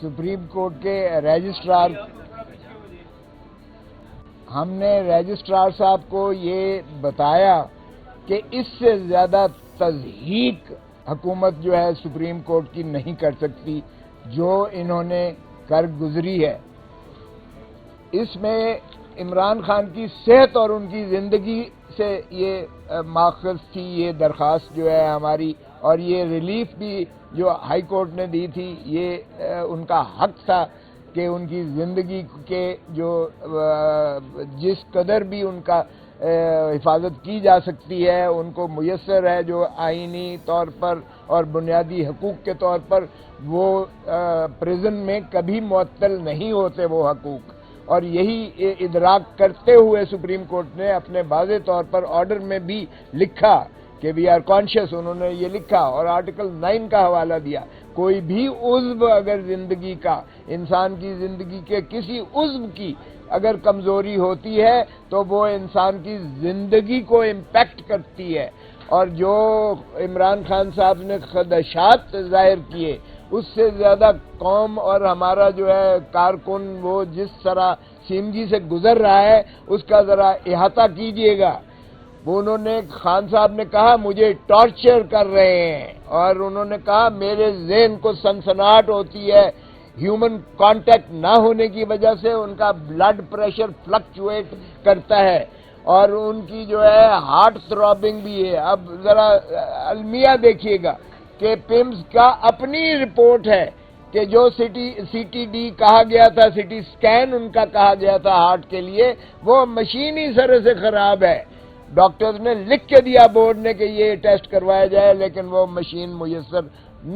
Supreme court کے registrar صاحب کو یہ بتایا کہ اس سے زیادہ تضحیق حکومت جو ہے سپریم کورٹ کی نہیں کر سکتی جو انہوں نے کر گزری ہے. اس میں عمران خان کی صحت اور ان کی زندگی سے یہ ماخذ تھی یہ درخواست جو ہے ہماری، اور یہ ریلیف بھی جو ہائی کورٹ نے دی تھی یہ ان کا حق تھا کہ ان کی زندگی کے جو جس قدر بھی ان کا حفاظت کی جا سکتی ہے ان کو میسر ہے، جو آئینی طور پر اور بنیادی حقوق کے طور پر وہ پریزن میں کبھی معطل نہیں ہوتے وہ حقوق. اور یہی ادراک کرتے ہوئے سپریم کورٹ نے اپنے واضح طور پر آرڈر میں بھی لکھا کہ وی آر کانشیس، انہوں نے یہ لکھا اور آرٹیکل 9 کا حوالہ دیا. کوئی بھی عضو اگر زندگی کا، انسان کی زندگی کے کسی عضو کی اگر کمزوری ہوتی ہے تو وہ انسان کی زندگی کو امپیکٹ کرتی ہے. اور جو عمران خان صاحب نے خدشات ظاہر کیے اس سے زیادہ قوم اور ہمارا جو ہے کارکن وہ جس طرح سیمگی سے گزر رہا ہے اس کا ذرا احاطہ کیجئے گا. وہ انہوں نے خان صاحب نے کہا مجھے ٹارچر کر رہے ہیں، اور انہوں نے کہا میرے ذہن کو سنسناہٹ ہوتی ہے ہیومن کانٹیکٹ نہ ہونے کی وجہ سے، ان کا بلڈ پریشر فلکچویٹ کرتا ہے اور ان کی جو ہے ہارٹ تھرابنگ بھی ہے. اب ذرا المیہ دیکھیے گا کہ پیمز کا اپنی رپورٹ ہے کہ جو سی ٹی ڈی کہا گیا تھا، سی ٹی سکین ان کا کہا گیا تھا ہارٹ کے لیے، وہ مشین ہی سرے سے خراب ہے. ڈاکٹرز نے لکھ کے دیا بورڈ نے کہ یہ ٹیسٹ کروایا جائے لیکن وہ مشین میسر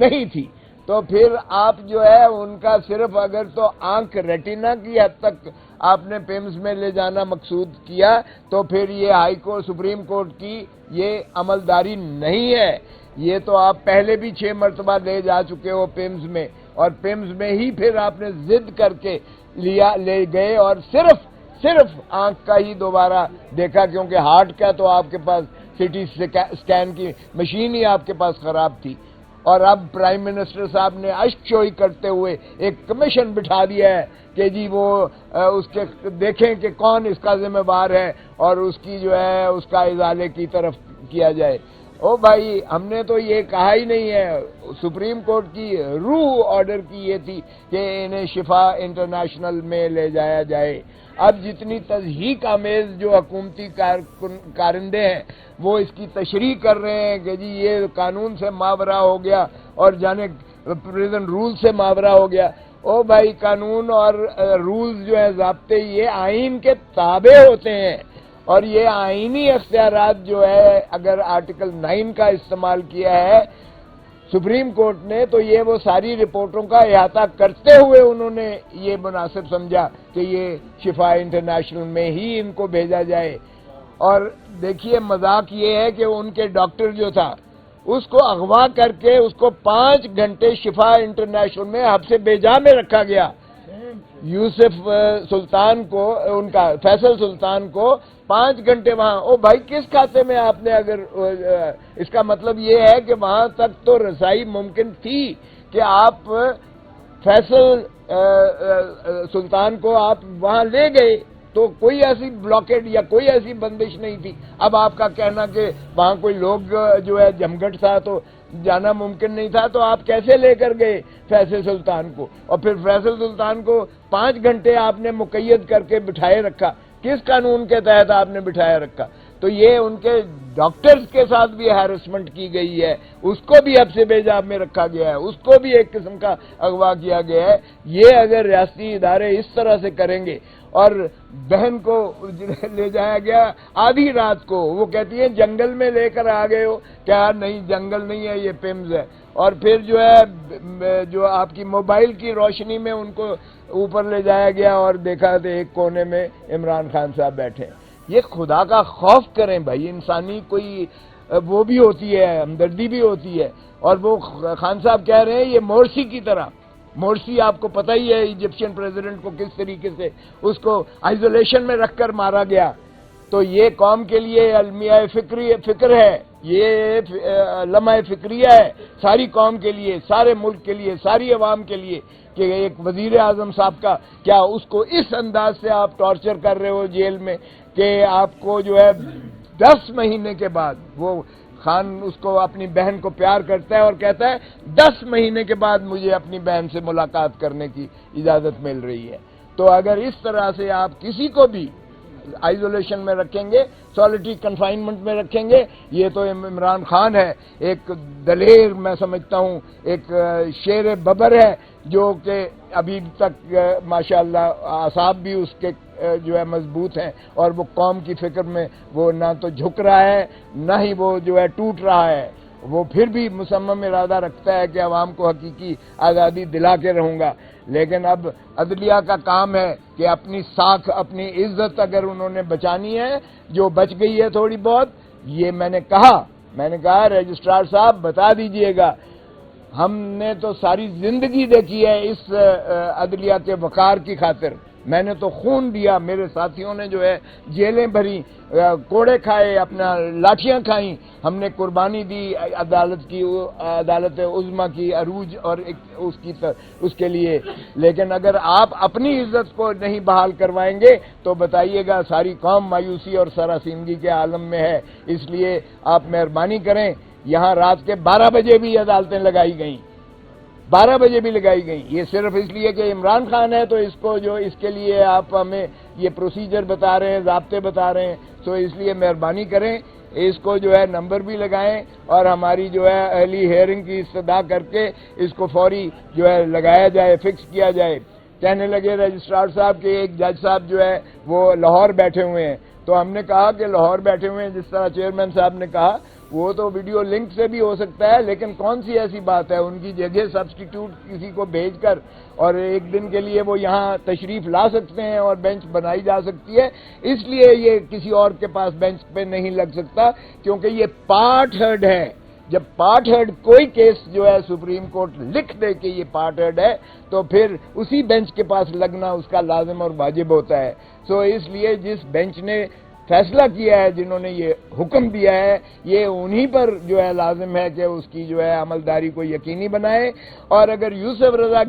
نہیں تھی. تو پھر آپ جو ہے ان کا صرف اگر تو آنکھ ریٹینا کی حد تک آپ نے پیمز میں لے جانا مقصود کیا تو پھر یہ ہائی کورٹ سپریم کورٹ کی یہ عملداری نہیں ہے. یہ تو آپ پہلے بھی 6 مرتبہ لے جا چکے ہو پیمز میں، اور پیمز میں ہی پھر آپ نے ضد کر کے لے گئے اور صرف آنکھ کا ہی دوبارہ دیکھا، کیونکہ ہارٹ کا تو آپ کے پاس سی ٹی سکین کی مشین ہی آپ کے پاس خراب تھی. اور اب پرائم منسٹر صاحب نے اشک شوئی کرتے ہوئے ایک کمیشن بٹھا دیا ہے کہ جی وہ اس کے دیکھیں کہ کون اس کا ذمہ دار ہے اور اس کی جو ہے اس کا ازالے کی طرف کیا جائے. او بھائی ہم نے تو یہ کہا ہی نہیں ہے. سپریم کورٹ کی روح آرڈر کی یہ تھی کہ انہیں شفا انٹرنیشنل میں لے جایا جائے. اب جتنی تضحیق آمیز جو حکومتی کارندے ہیں وہ اس کی تشریح کر رہے ہیں کہ جی یہ قانون سے ماورا ہو گیا اور جانے پریزن رول سے ماورا ہو گیا. او بھائی قانون اور رولز جو ہیں ضابطے یہ آئین کے تابع ہوتے ہیں، اور یہ آئینی اختیارات جو ہے اگر آرٹیکل 9 کا استعمال کیا ہے سپریم کورٹ نے تو یہ وہ ساری رپورٹوں کا احاطہ کرتے ہوئے انہوں نے یہ مناسب سمجھا کہ یہ شفا انٹرنیشنل میں ہی ان کو بھیجا جائے. اور دیکھیے مذاق یہ ہے کہ ان کے ڈاکٹر جو تھا اس کو اغوا کر کے اس کو 5 گھنٹے شفا انٹرنیشنل میں حبس بے جا میں رکھا گیا. یوسف سلطان کو ان کا فیصل سلطان کو 5 گھنٹے وہاں. او بھائی کس کھاتے میں آپ نے اگر اس کا مطلب یہ ہے کہ وہاں تک تو رسائی ممکن تھی کہ آپ فیصل سلطان کو آپ وہاں لے گئے تو کوئی ایسی بلاکیڈ یا کوئی ایسی بندش نہیں تھی. اب آپ کا کہنا کہ وہاں کوئی لوگ جو ہے جمگھٹ تھا تو جانا ممکن نہیں تھا، تو آپ کیسے لے کر گئے فیصل سلطان کو؟ اور پھر فیصل سلطان کو 5 گھنٹے آپ نے مقید کر کے بٹھائے رکھا. کس قانون کے تحت آپ نے بٹھایا رکھا؟ تو یہ ان کے ڈاکٹرز کے ساتھ بھی ہیرسمنٹ کی گئی ہے، اس کو بھی حبس بے جا میں رکھا گیا ہے، اس کو بھی ایک قسم کا اغوا کیا گیا ہے. یہ اگر ریاستی ادارے اس طرح سے کریں گے، اور بہن کو لے جایا گیا آدھی رات کو، وہ کہتی ہیں جنگل میں لے کر آ گئے ہو، کیا نہیں جنگل نہیں ہے یہ پیمز ہے. اور پھر جو ہے جو آپ کی موبائل کی روشنی میں ان کو اوپر لے جایا گیا اور دیکھا تو ایک کونے میں عمران خان صاحب بیٹھے. یہ خدا کا خوف کریں بھائی، انسانی کوئی وہ بھی ہوتی ہے، ہمدردی بھی ہوتی ہے. اور وہ خان صاحب کہہ رہے ہیں یہ مورسی کی طرح. مورسی آپ کو پتہ ہی ہے ایجپشین پریزیڈنٹ کو کس طریقے سے اس کو آئسولیشن میں رکھ کر مارا گیا. تو یہ قوم کے لیے المیہ فکر ہے یہ لمحہ فکریہ ہے ساری قوم کے لیے، سارے ملک کے لیے، ساری عوام کے لیے کہ ایک وزیر اعظم صاحب کا کیا اس کو اس انداز سے آپ ٹارچر کر رہے ہو جیل میں کہ آپ کو جو ہے 10 مہینے کے بعد، وہ خان اس کو اپنی بہن کو پیار کرتا ہے اور کہتا ہے 10 مہینے کے بعد مجھے اپنی بہن سے ملاقات کرنے کی اجازت مل رہی ہے۔ تو اگر اس طرح سے آپ کسی کو بھی آئزولیشن میں رکھیں گے، سالیٹری کنفائنمنٹ میں رکھیں گے، یہ تو عمران خان ہے، ایک دلیر، میں سمجھتا ہوں ایک شیر ببر ہے جو کہ ابھی تک ماشاءاللہ اعصاب بھی اس کے جو ہے مضبوط ہیں، اور وہ قوم کی فکر میں وہ نہ تو جھک رہا ہے نہ ہی وہ جو ہے ٹوٹ رہا ہے، وہ پھر بھی مصمم ارادہ رکھتا ہے کہ عوام کو حقیقی آزادی دلا کے رہوں گا۔ لیکن اب عدلیہ کا کام ہے کہ اپنی ساکھ، اپنی عزت اگر انہوں نے بچانی ہے، جو بچ گئی ہے تھوڑی بہت، یہ میں نے کہا رجسٹرار صاحب بتا دیجئے گا، ہم نے تو ساری زندگی دیکھی ہے اس عدلیہ کے وقار کی خاطر، میں نے تو خون دیا، میرے ساتھیوں نے جو ہے جیلیں بھری، کوڑے کھائے، اپنا لاٹھیاں کھائیں، ہم نے قربانی دی عدالت عظمیٰ کی عروج اور اس کے لیے۔ لیکن اگر آپ اپنی عزت کو نہیں بحال کروائیں گے تو بتائیے گا ساری قوم مایوسی اور سراسیمگی کے عالم میں ہے۔ اس لیے آپ مہربانی کریں، یہاں رات کے 12 بجے بھی عدالتیں لگائی گئیں، 12 بجے بھی لگائی گئیں، یہ صرف اس لیے کہ عمران خان ہے تو اس کو جو اس کے لیے آپ ہمیں یہ پروسیجر بتا رہے ہیں، ضابطے بتا رہے ہیں، تو اس لیے مہربانی کریں اس کو جو ہے نمبر بھی لگائیں اور ہماری جو ہے اہلی ہیئرنگ کی استدعا کر کے اس کو فوری جو ہے لگایا جائے، فکس کیا جائے۔ کہنے لگے رجسٹرار صاحب کہ ایک جج صاحب جو ہے وہ لاہور بیٹھے ہوئے ہیں، تو ہم نے کہا کہ لاہور بیٹھے ہوئے ہیں جس طرح چیئرمین صاحب نے کہا، وہ تو ویڈیو لنک سے بھی ہو سکتا ہے، لیکن کون سی ایسی بات ہے ان کی جگہ سبسٹیٹیوٹ کسی کو بھیج کر اور ایک دن کے لیے وہ یہاں تشریف لا سکتے ہیں اور بینچ بنائی جا سکتی ہے۔ اس لیے یہ کسی اور کے پاس بینچ پہ نہیں لگ سکتا کیونکہ یہ پارٹ ہرڈ ہے۔ جب پارٹ ہرڈ کوئی کیس جو ہے سپریم کورٹ لکھ دے کہ یہ پارٹ ہرڈ ہے تو پھر اسی بینچ کے پاس لگنا اس کا لازم اور واجب ہوتا ہے۔ سو اس لیے جس بینچ نے فیصلہ کیا ہے، جنہوں نے یہ حکم دیا ہے، یہ انہی پر جو ہے لازم ہے کہ اس کی جو ہے عملداری کو یقینی بنائے۔ اور اگر یوسف رضا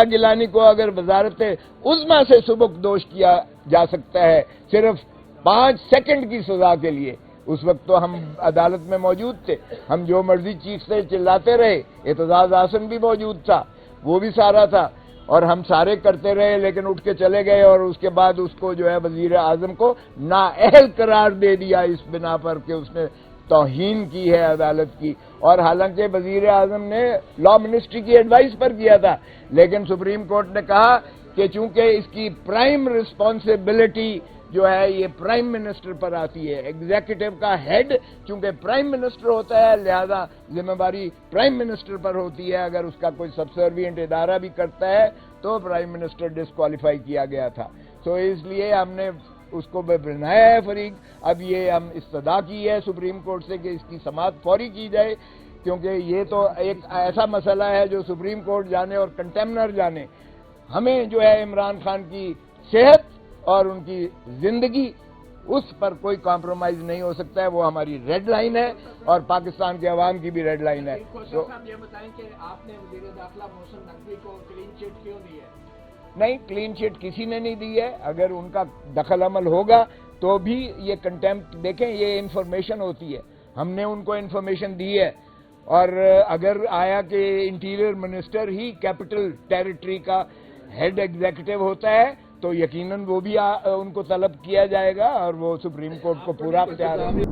گیلانی کو اگر وزارت عظمیٰ سے سبکدوش کیا جا سکتا ہے صرف 5 سیکنڈ کی سزا کے لیے، اس وقت تو ہم عدالت میں موجود تھے، ہم جو مرضی چیخ سے چلاتے رہے، اعتزاز احسن بھی موجود تھا، وہ بھی سارا تھا، اور ہم سارے کرتے رہے، لیکن اٹھ کے چلے گئے اور اس کے بعد اس کو جو ہے وزیر اعظم کو نااہل قرار دے دیا اس بنا پر کہ اس نے توہین کی ہے عدالت کی۔ اور حالانکہ وزیر اعظم نے لا منسٹری کی ایڈوائس پر کیا تھا، لیکن سپریم کورٹ نے کہا کہ چونکہ اس کی پرائم رسپانسبلٹی جو ہے یہ پرائم منسٹر پر آتی ہے، ایگزیکٹو کا ہیڈ چونکہ پرائم منسٹر ہوتا ہے لہذا ذمہ داری پرائم منسٹر پر ہوتی ہے، اگر اس کا کوئی سبسروینٹ ادارہ بھی کرتا ہے تو پرائم منسٹر ڈسکوالیفائی کیا گیا تھا۔ تو اس لیے ہم نے اس کو بنایا ہے فریق، اب یہ ہم استدعا کی ہے سپریم کورٹ سے کہ اس کی سماعت فوری کی جائے، کیونکہ یہ تو ایک ایسا مسئلہ ہے جو سپریم کورٹ جانے اور کنٹیمنر جانے، ہمیں جو ہے عمران خان کی صحت اور ان کی زندگی اس پر کوئی کمپرومائز نہیں ہو سکتا ہے، وہ ہماری ریڈ لائن ہے اور پاکستان کے عوام کی بھی ریڈ لائن ہے۔ تو صاحب یہ بتائیں کہ آپ نے وزیر داخلہ محسن نقوی کو کلین چٹ کیوں دی ہے؟ نہیں، کلین چٹ کسی نے نہیں دی ہے، اگر ان کا دخل عمل ہوگا تو بھی یہ کنٹیمپٹ، دیکھیں یہ انفارمیشن ہوتی ہے، ہم نے ان کو انفارمیشن دی ہے، اور اگر آیا کہ انٹیریئر منسٹر ہی کیپٹل ٹیریٹری کا ہیڈ ایگزیکٹو ہوتا ہے تو یقیناً وہ بھی ان کو طلب کیا جائے گا اور وہ سپریم کورٹ کو پورا اختیار ہے۔